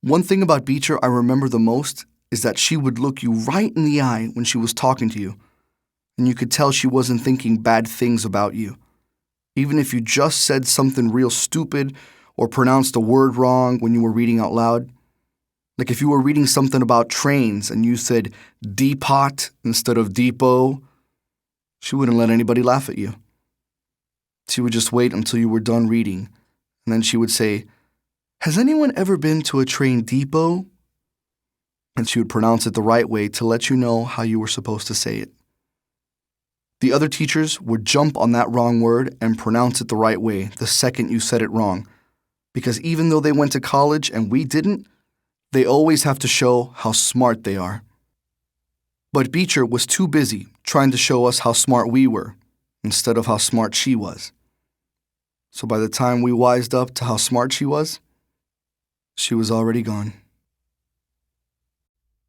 One thing about Beecher I remember the most is that she would look you right in the eye when she was talking to you, and you could tell she wasn't thinking bad things about you. Even if you just said something real stupid or pronounced a word wrong when you were reading out loud. Like if you were reading something about trains and you said depot instead of depot, she wouldn't let anybody laugh at you. She would just wait until you were done reading, and then she would say, "Has anyone ever been to a train depot?" And she would pronounce it the right way to let you know how you were supposed to say it. The other teachers would jump on that wrong word and pronounce it the right way the second you said it wrong, because even though they went to college and we didn't, they always have to show how smart they are. But Beecher was too busy trying to show us how smart we were, instead of how smart she was. So by the time we wised up to how smart she was already gone.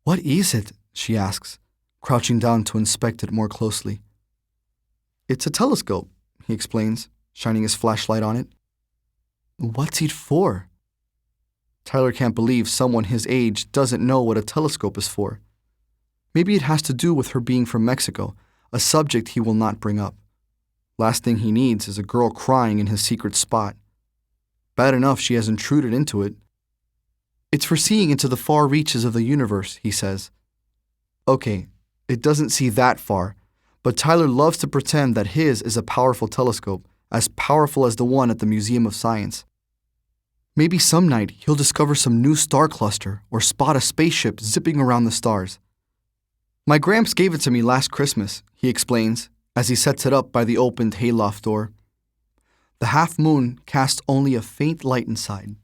"What is it?" she asks, crouching down to inspect it more closely. "It's a telescope," he explains, shining his flashlight on it. "What's it for?" Tyler can't believe someone his age doesn't know what a telescope is for. Maybe it has to do with her being from Mexico, a subject he will not bring up. Last thing he needs is a girl crying in his secret spot. Bad enough she has intruded into it. "It's for seeing into the far reaches of the universe," he says. Okay, it doesn't see that far, but Tyler loves to pretend that his is a powerful telescope, as powerful as the one at the Museum of Science. Maybe some night he'll discover some new star cluster or spot a spaceship zipping around the stars. "My Gramps gave it to me last Christmas," he explains, as he sets it up by the opened hayloft door. The half moon casts only a faint light inside.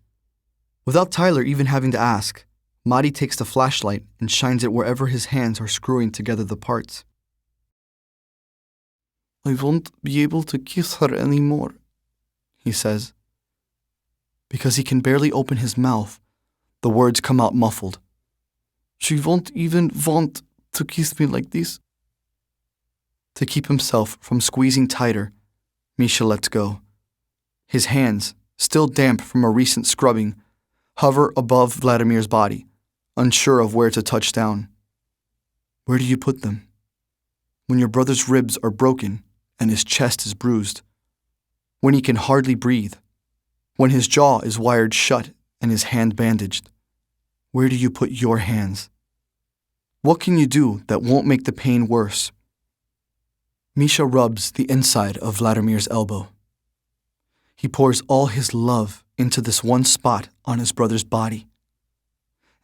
Without Tyler even having to ask, Mari takes the flashlight and shines it wherever his hands are screwing together the parts. "I won't be able to kiss her anymore," he says. Because he can barely open his mouth, the words come out muffled. "She won't even want to kiss me like this." To keep himself from squeezing tighter, Misha lets go. His hands, still damp from a recent scrubbing, hover above Vladimir's body, unsure of where to touch down. Where do you put them? When your brother's ribs are broken and his chest is bruised. When he can hardly breathe. When his jaw is wired shut and his hand bandaged. Where do you put your hands? What can you do that won't make the pain worse? Misha rubs the inside of Vladimir's elbow. He pours all his love into this one spot on his brother's body.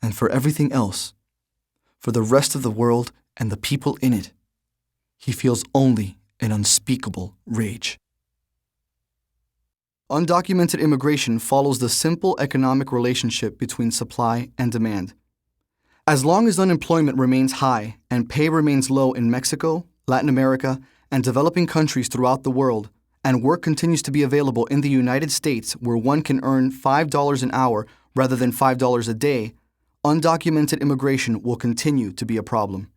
And for everything else, for the rest of the world and the people in it, he feels only an unspeakable rage. Undocumented immigration follows the simple economic relationship between supply and demand. As long as unemployment remains high and pay remains low in Mexico, Latin America, and developing countries throughout the world, and work continues to be available in the United States where one can earn $5 an hour rather than $5 a day, undocumented immigration will continue to be a problem.